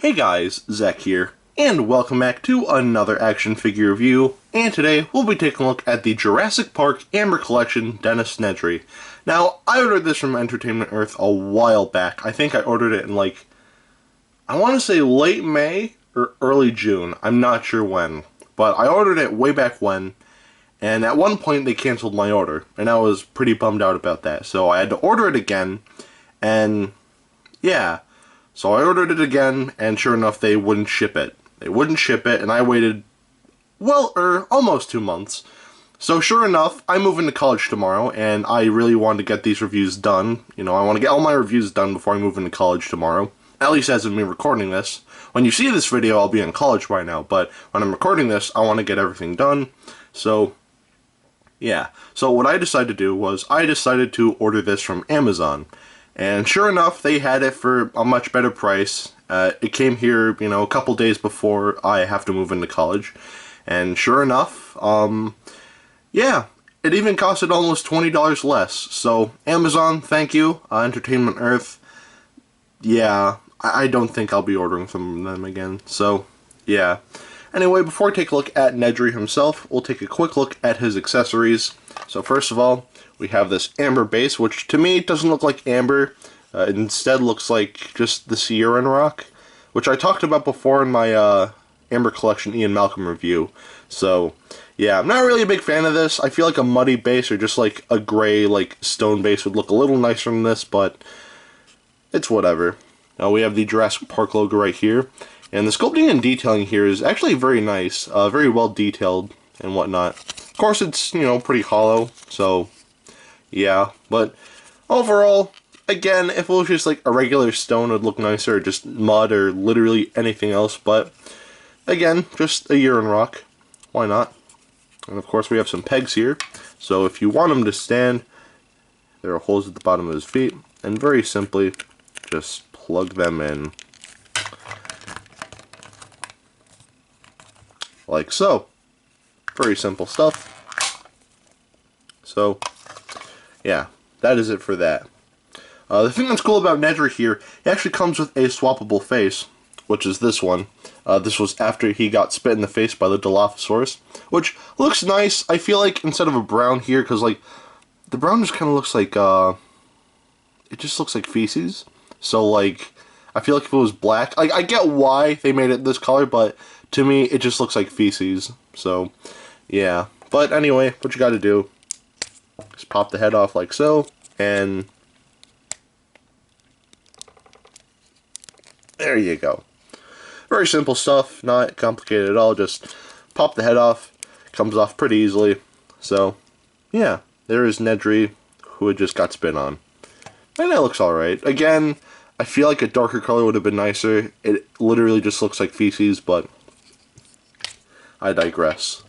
Hey guys, Zack here, and welcome back to another action figure review, and today we'll be taking a look at the Jurassic Park Amber Collection Dennis Nedry. Now, I ordered this from Entertainment Earth a while back. I think I ordered it in I want to say late May or early June. I'm not sure when, but I ordered it way back when, and at one point they canceled my order, and I was pretty bummed out about that. So I had to order it again, and yeah. So I ordered it again, and sure enough, they wouldn't ship it. They wouldn't ship it, and I waited, almost 2 months. So sure enough, I move into college tomorrow, and I really want to get these reviews done. You know, I want to get all my reviews done before I move into college tomorrow. At least as of me recording this. When you see this video, I'll be in college by now, but when I'm recording this, I want to get everything done. So, yeah. So what I decided to do was, I decided to order this from Amazon. And sure enough, they had it for a much better price. It came here, you know, a couple days before I have to move into college. And sure enough, yeah, it even costed almost $20 less. So, Amazon, thank you. Entertainment Earth, yeah, I don't think I'll be ordering from them again. So, yeah. Anyway, before I take a look at Nedry himself, we'll take a quick look at his accessories. So first of all, we have this amber base, which to me doesn't look like amber. It instead looks like just the Sierra rock, which I talked about before in my Amber Collection Ian Malcolm review. So, yeah, I'm not really a big fan of this. I feel like a muddy base or just like a gray stone base would look a little nicer than this, but it's whatever. Now we have the Jurassic Park logo right here, and the sculpting and detailing here is actually very nice, very well detailed and whatnot. Of course, it's, you know, pretty hollow, so yeah, but overall, again, if it was just like a regular stone, it would look nicer, or just mud, or literally anything else, but again, just a urine rock. Why not? And of course, we have some pegs here, so if you want him to stand, there are holes at the bottom of his feet, and very simply, just plug them in. Like so. Very simple stuff. So, yeah, that is it for that. The thing that's cool about Nedry here, it actually comes with a swappable face, which is this one. This was after he got spit in the face by the Dilophosaurus, which looks nice. I feel like instead of a brown here, because the brown just kind of looks like, it just looks like feces. So I feel like if it was black, I get why they made it this color, but to me, it just looks like feces. So, yeah. But anyway, what you gotta do, just pop the head off like so, and there you go. Very simple stuff, not complicated at all, just pop the head off, comes off pretty easily. So, yeah, there is Nedry, who had just got spit on. And it looks alright. Again, I feel like a darker color would have been nicer. It literally just looks like feces, but I digress.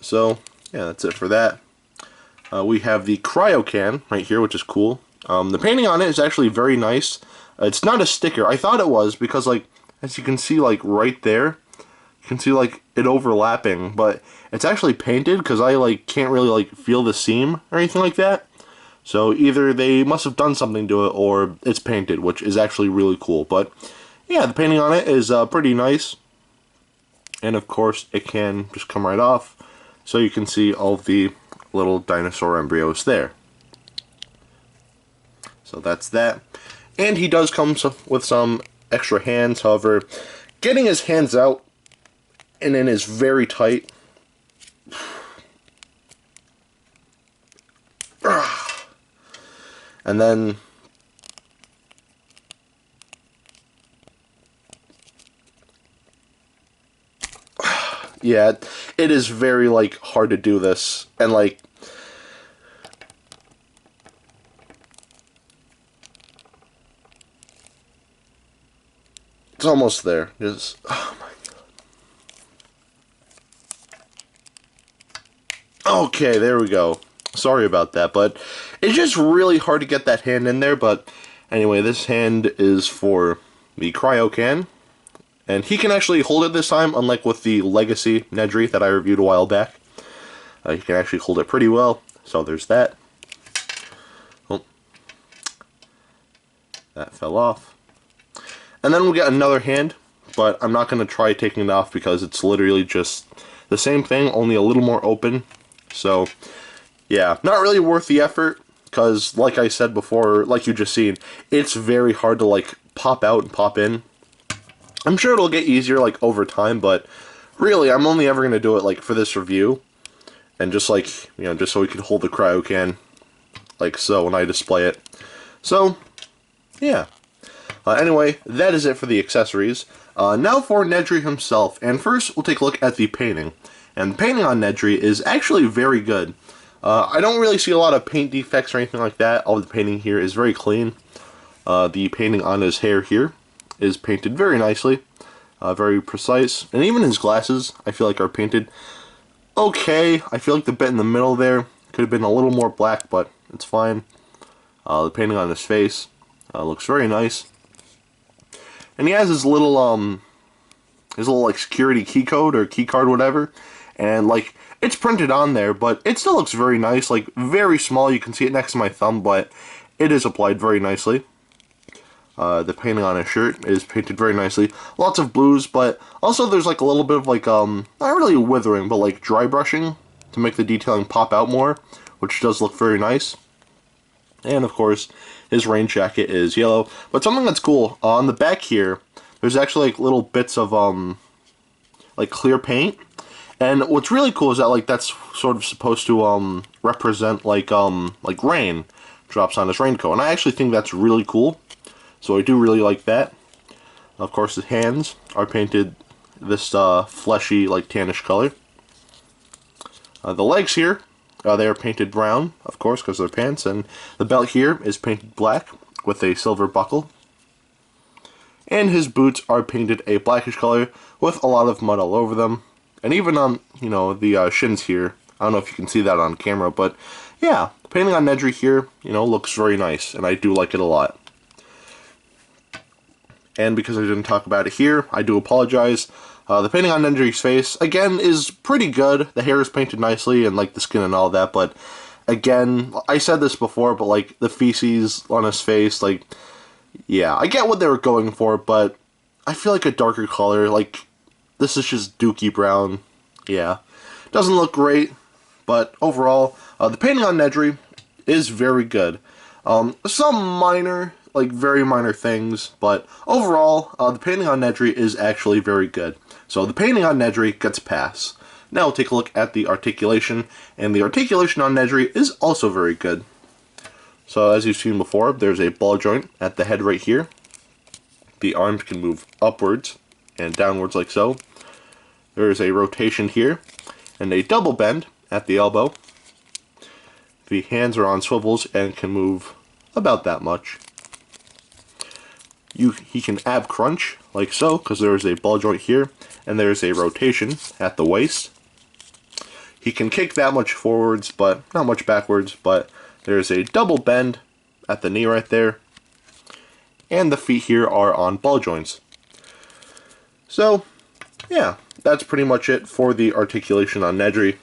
So, yeah, that's it for that. We have the Cryo Can right here, which is cool. The painting on it is actually very nice. It's not a sticker. I thought it was because, as you can see, right there, you can see, it overlapping, but it's actually painted because I, can't really, feel the seam or anything like that. So either they must have done something to it or it's painted, which is actually really cool. But, yeah, the painting on it is pretty nice. And, of course, it can just come right off. So you can see all the little dinosaur embryos there. So that's that. And he does come with some extra hands, however, getting his hands out and in is very tight. And then yeah, it is very hard to do this, and it's almost there. Just, oh my god. Okay, there we go. Sorry about that, but it's just really hard to get that hand in there. But anyway, this hand is for the Cryo Can, and he can actually hold it this time, unlike with the Legacy Nedry that I reviewed a while back. He can actually hold it pretty well, so there's that. Oh, that fell off. And then we'll get another hand, but I'm not going to try taking it off because it's literally just the same thing, only a little more open. So, yeah, not really worth the effort, because like I said before, like you just seen, it's very hard to like pop out and pop in. I'm sure it'll get easier like over time, but really I'm only ever going to do it like for this review, and just like, you know, just so we can hold the Cryo Can like so when I display it. So, yeah. Anyway, that is it for the accessories. Now for Nedry himself, and first we'll take a look at the painting. And the painting on Nedry is actually very good. I don't really see a lot of paint defects or anything like that. All the painting here is very clean. The painting on his hair here is painted very nicely, very precise, and even his glasses I feel like are painted okay. I feel like the bit in the middle there could have been a little more black, but it's fine. The painting on his face looks very nice. And he has his little like security key code or key card, whatever, and like it's printed on there, but it still looks very nice. Like very small, you can see it next to my thumb, but it is applied very nicely. The painting on his shirt is painted very nicely. Lots of blues, but also there's like a little bit of like not really withering, but like dry brushing to make the detailing pop out more, which does look very nice. And of course, his rain jacket is yellow. But something that's cool, on the back here, there's actually like little bits of like clear paint. And what's really cool is that like that's sort of supposed to represent like rain drops on his raincoat. And I actually think that's really cool. So I do really like that. Of course, his hands are painted this fleshy like tannish color. The legs here, they are painted brown, of course, because they're pants, and the belt here is painted black with a silver buckle. And his boots are painted a blackish color with a lot of mud all over them. And even on, you know, the shins here, I don't know if you can see that on camera, but yeah, the painting on Nedry here, you know, looks very nice, and I do like it a lot. And because I didn't talk about it here, I do apologize. The painting on Nedry's face, again, is pretty good. The hair is painted nicely, and like the skin and all that, but again, I said this before, but like the feces on his face, like, yeah, I get what they were going for, but I feel like a darker color, like, this is just dookie brown. Yeah, doesn't look great, but overall, the painting on Nedry is very good. Some minor, like very minor things, but overall, the painting on Nedry is actually very good. So the painting on Nedry gets a pass. Now we'll take a look at the articulation, and the articulation on Nedry is also very good. So as you've seen before, there's a ball joint at the head right here. The arms can move upwards and downwards like so. There is a rotation here, and a double bend at the elbow. The hands are on swivels and can move about that much. He can ab crunch like so, because there's a ball joint here, and there's a rotation at the waist. He can kick that much forwards, but not much backwards, but there's a double bend at the knee right there. And the feet here are on ball joints. So, yeah, that's pretty much it for the articulation on Nedry.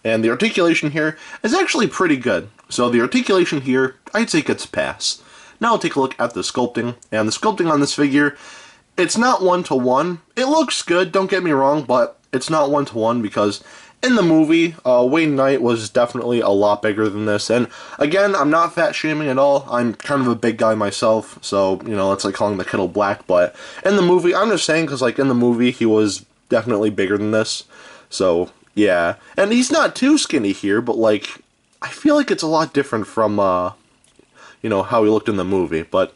And the articulation here is actually pretty good. So the articulation here, I'd say gets a pass. Now we'll take a look at the sculpting. And the sculpting on this figure, it's not one-to-one. It looks good, don't get me wrong, but it's not one-to-one because in the movie, Wayne Knight was definitely a lot bigger than this. And again, I'm not fat shaming at all. I'm kind of a big guy myself, so, you know, it's like calling the kettle black. But in the movie, I'm just saying because, like, in the movie, he was definitely bigger than this. So, yeah. And he's not too skinny here, but, like, I feel like it's a lot different from, you know, how he looked in the movie. But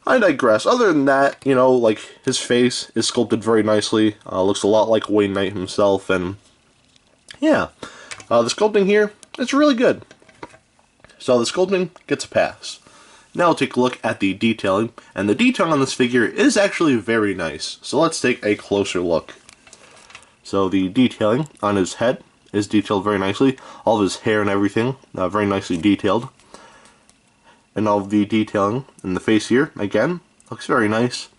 I digress. Other than that, you know, like, his face is sculpted very nicely. Looks a lot like Wayne Knight himself, and yeah, the sculpting here, it's really good. So the sculpting gets a pass. Now we'll take a look at the detailing, and the detailing on this figure is actually very nice. So let's take a closer look. So the detailing on his head is detailed very nicely. All of his hair and everything, very nicely detailed. And all of the detailing in the face here, again, looks very nice.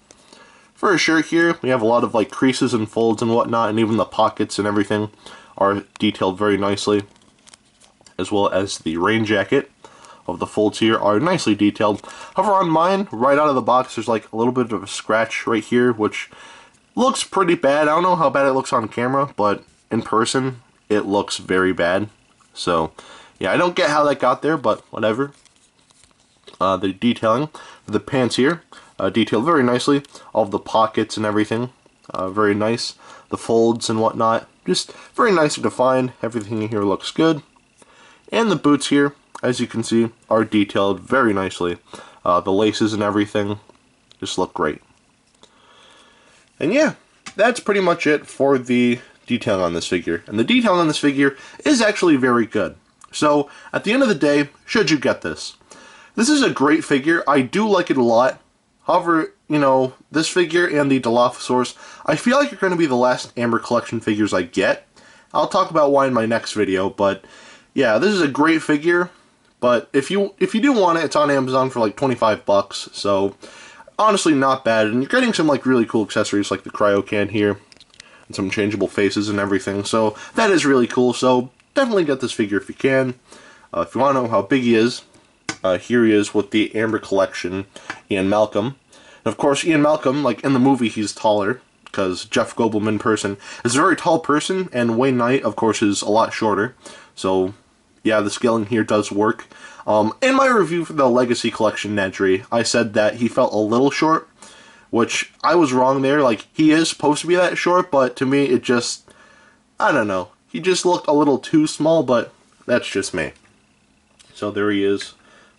For his shirt here, we have a lot of like creases and folds and whatnot, and even the pockets and everything are detailed very nicely, as well as the rain jacket of the folds here are nicely detailed. However, on mine, right out of the box, there's like a little bit of a scratch right here, which looks pretty bad. I don't know how bad it looks on camera, but in person, it looks very bad. So, yeah, I don't get how that got there, but whatever. The detailing for the pants here, detailed very nicely. All of the pockets and everything, very nice. The folds and whatnot, just very nicely defined. Everything here looks good. And the boots here, as you can see, are detailed very nicely. The laces and everything just look great. And yeah, that's pretty much it for the detail on this figure. And the detail on this figure is actually very good. So, at the end of the day, should you get this? This is a great figure. I do like it a lot. However, you know, this figure and the Dilophosaurus, I feel like are going to be the last Amber Collection figures I get. I'll talk about why in my next video, but yeah, this is a great figure. But if you do want it, it's on Amazon for like 25 bucks. So, honestly, not bad. And you're getting some like really cool accessories like the Cryo Can here. And some changeable faces and everything. So, that is really cool. So, definitely get this figure if you can. If you want to know how big he is, here he is with the Amber Collection, Ian Malcolm. And of course, Ian Malcolm, like in the movie, he's taller, because Jeff Goldblum in person is a very tall person, and Wayne Knight, of course, is a lot shorter. So, yeah, the scaling here does work. In my review for the Legacy Collection Nedry, I said that he felt a little short, which I was wrong there. Like, he is supposed to be that short, but to me, it just, I don't know. He just looked a little too small, but that's just me. So there he is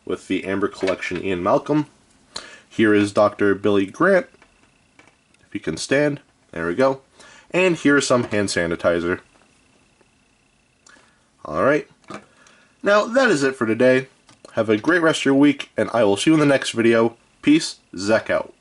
with the Amber Collection Ian Malcolm. Here is Dr. Billy Grant, if you can stand. There we go. And here's some hand sanitizer. Alright. Now, that is it for today. Have a great rest of your week, and I will see you in the next video. Peace, Zack out.